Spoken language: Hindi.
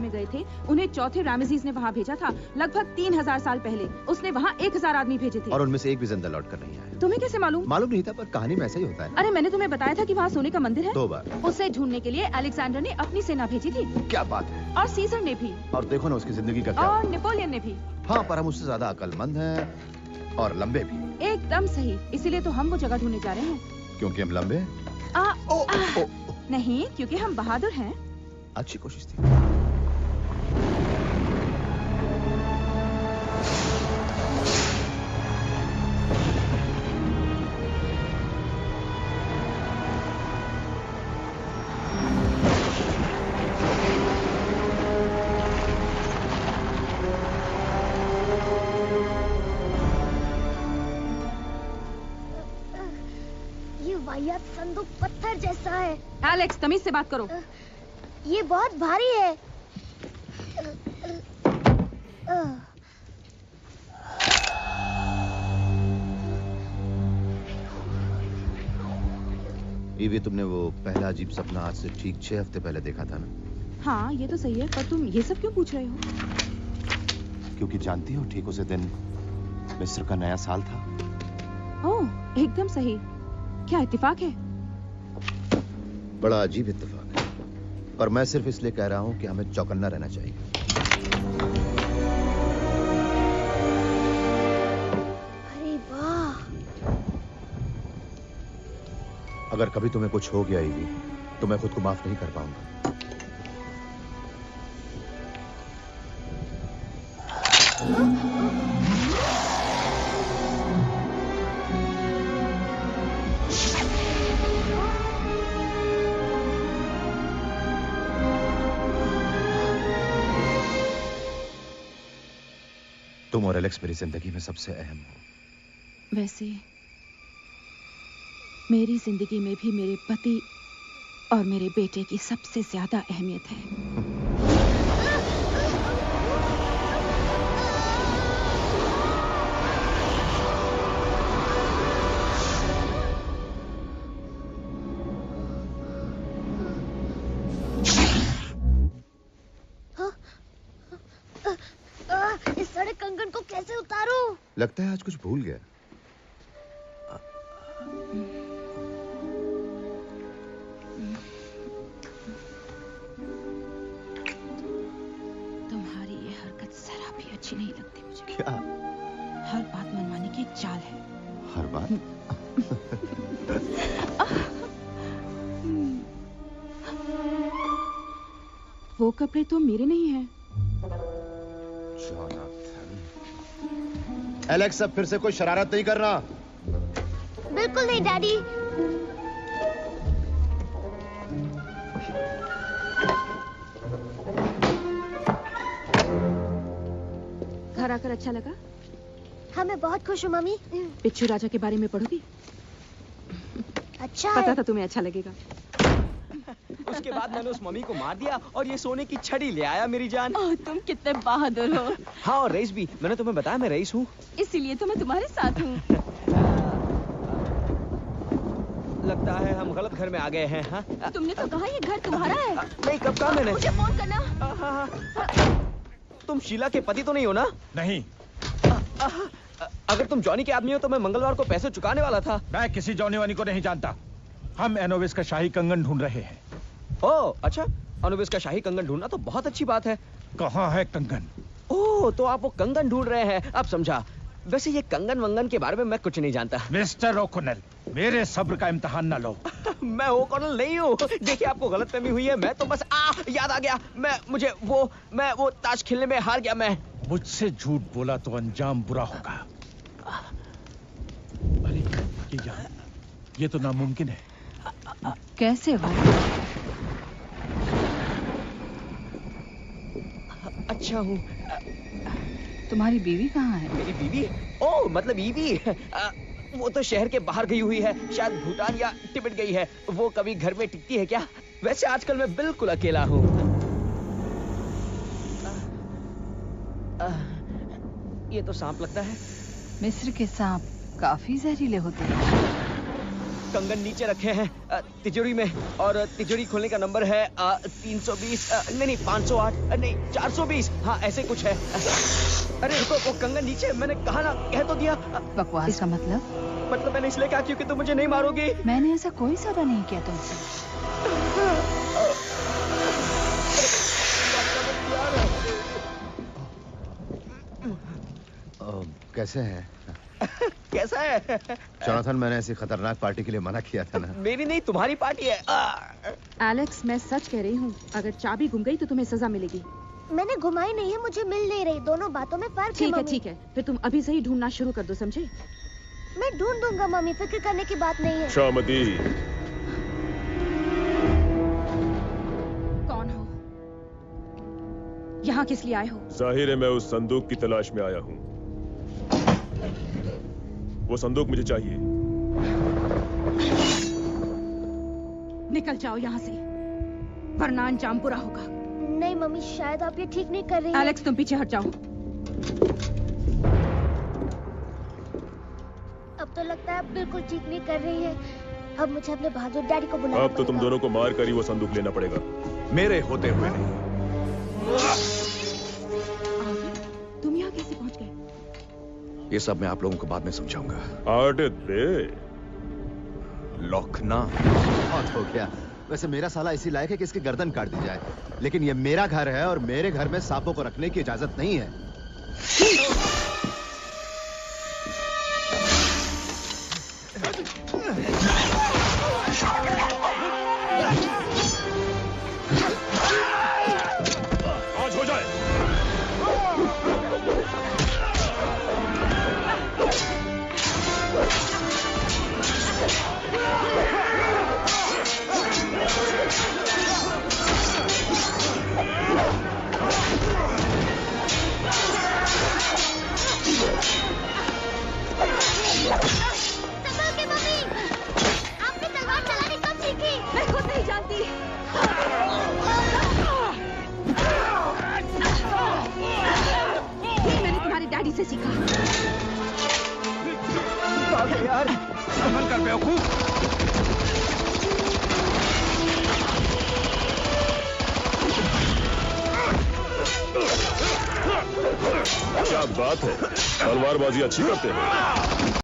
में गए थे, उन्हें चौथे रामेसीस ने वहाँ भेजा था लगभग 3000 साल पहले। उसने वहाँ 1000 आदमी भेजे थे और उनमें से एक भी जिंदा लौट कर नहीं आया। तुम्हें कैसे मालूम? मालूम नहीं था, पर कहानी में ऐसा ही होता है। अरे मैंने तुम्हें बताया था कि वहाँ सोने का मंदिर है। 2 बार। उसे ढूंढने के लिए अलेक्जेंडर ने अपनी सेना भेजी थी। क्या बात है। और सीजर ने भी। और देखो ना उसकी जिंदगी का क्या। और नेपोलियन ने भी। हाँ, पर हम उससे ज्यादा अक्लमंद हैं और लंबे भी। एकदम सही, इसीलिए तो हम वो जगह ढूंढने जा रहे हैं। क्योंकि हम लंबे? नहीं, क्योंकि हम बहादुर हैं। अच्छी कोशिश थी। संदूक पत्थर जैसा है। एलेक्स, तमीज से बात करो। ये बहुत भारी है। ईवी, तुमने वो पहला अजीब सपना आज से ठीक 6 हफ्ते पहले देखा था ना? हाँ, ये तो सही है, पर तुम ये सब क्यों पूछ रहे हो? क्योंकि जानती हो, ठीक उसी दिन मिस्र का नया साल था। ओह, एकदम सही। क्या इत्तेफाक है? बड़ा अजीब इत्तेफाक है, पर मैं सिर्फ इसलिए कह रहा हूँ कि हमें चौकन्ना रहना चाहिए। अरे वाह! अगर कभी तुम्हें कुछ हो गया ईवी, तो मैं खुद को माफ नहीं कर पाऊंगा। तुम और एलेक्स मेरी जिंदगी में सबसे अहम हो। वैसे मेरी जिंदगी में भी मेरे पति और मेरे बेटे की सबसे ज्यादा अहमियत है। इस सड़क कंगन को कैसे उतारूं? लगता है आज कुछ भूल गया। तुम्हारी ये हरकत जरा भी अच्छी नहीं लगती मुझे। क्या? हर बात मनवाने की एक चाल है। हर बात? वो कपड़े तो मेरे नहीं हैं। एलेक्स, अब फिर से कोई शरारत नहीं करना। बिल्कुल नहीं डैडी। घर आकर अच्छा लगा? हाँ, मैं बहुत खुश हूँ मम्मी। पिच्चू राजा के बारे में पढ़ोगी? अच्छा पता है। था तुम्हें अच्छा लगेगा। उसके बाद मैंने उस मम्मी को मार दिया और ये सोने की छड़ी ले आया मेरी जान। ओह, तुम कितने बहादुर हो। हाँ, और रईस भी। मैंने तुम्हें बताया मैं रईस हूँ। इसीलिए तो मैं तुम्हारे साथ हूँ। लगता है हम गलत घर में आ गए हैं। हाँ? तुमने तो कहा ये घर तुम्हारा है। नहीं, कब कहा मैंने? मुझे फोन करना। तुम शीला के पति तो नहीं हो ना? नहीं। अगर तुम जॉनी के आदमी हो तो मैं मंगलवार को पैसे चुकाने वाला था। मैं किसी जॉनी वानी को नहीं जानता। हम एनोविस का शाही कंगन ढूंढ रहे हैं। ओह, अच्छा। अनुबिस का शाही कंगन ढूंढना तो बहुत अच्छी बात है। कहाँ है कंगन? ओह, तो आप वो कंगन ढूंढ रहे हैं। अब समझा। वैसे ये कंगन वंगन के बारे में मैं कुछ नहीं जानता। मिस्टर ओकॉनेल, मेरे सब्र का इम्तिहान न लो। मैं ओकॉनेल नहीं हूँ। देखिए, आपको गलतफहमी हुई है। मैं तो बस याद आ गया। मैं वो ताश खेलने में हार गया। मैं मुझसे झूठ बोला तो अंजाम बुरा होगा। अरे ये तो नामुमकिन है। कैसे भाई? अच्छा हूँ। तुम्हारी बीवी कहाँ है? मेरी बीवी? ओह, मतलब ईवी। वो तो शहर के बाहर गई हुई है। शायद भूटान या तिब्बत गई है। वो कभी घर में टिकती है क्या? वैसे आजकल मैं बिल्कुल अकेला हूँ। ये तो सांप लगता है। मिस्र के सांप काफी जहरीले होते हैं। कंगन नीचे रखे हैं तिजोरी में, और तिजोरी खोलने का नंबर है 320 नहीं 508 नहीं 420, हाँ ऐसे कुछ है। अरे रुको, वो कंगन नीचे, मैंने कहा ना, कह तो दिया। बकवास। इसका मतलब मैंने इसलिए कहा क्योंकि तुम मुझे नहीं मारोगी। मैंने ऐसा कोई सौदा नहीं किया तुमसे। कैसे हैं? कैसा है? जोनाथन, मैंने ऐसी खतरनाक पार्टी के लिए मना किया था ना। मेरी नहीं, तुम्हारी पार्टी है। एलेक्स, मैं सच कह रही हूँ, अगर चाबी गुम गई तो तुम्हें सजा मिलेगी। मैंने घुमाई नहीं है, मुझे मिल नहीं रही। दोनों बातों में फर्क है ठीक है मम्मी। ठीक है, फिर तुम अभी से ही ढूंढना शुरू कर दो, समझे? मैं ढूंढ दूंगा मम्मी, फिक्र करने की बात नहीं है। शामदी, कौन हो? यहाँ किस लिए आए हो? जाहिर है मैं उस संदूक की तलाश में आया हूँ। वो संदूक मुझे चाहिए। निकल जाओ यहाँ से, वरना अंजाम बुरा होगा। नहीं मम्मी, शायद आप ये ठीक नहीं कर रही हैं। एलेक्स, तुम पीछे हट जाओ। अब तो लगता है आप बिल्कुल ठीक नहीं कर रही हैं। अब मुझे अपने बहादुर डैडी को बुलाना अब तो तुम पड़ेगा। दोनों को मार कर ही वो संदूक लेना पड़ेगा। मेरे होते हुए नहीं। तुम यहाँ कैसे पहुँच गए? ये सब मैं आप लोगों को बाद में समझाऊंगा। आर्टित बे, लौकना। बहुत हो गया। वैसे मेरा साला इसी लायक है कि इसकी गर्दन काट दी जाए, लेकिन ये मेरा घर है और मेरे घर में सांपों को रखने की इजाजत नहीं है। आज हो जाए। संभल के मम्मी, आपने तलवार चलानी कब सीखी? मैं खुद नहीं जानती। ये मैंने तुम्हारे डैडी से सीखा। यार, संभल कर बेवकूफ। क्या बात है, तलवारबाजी अच्छी करते हैं।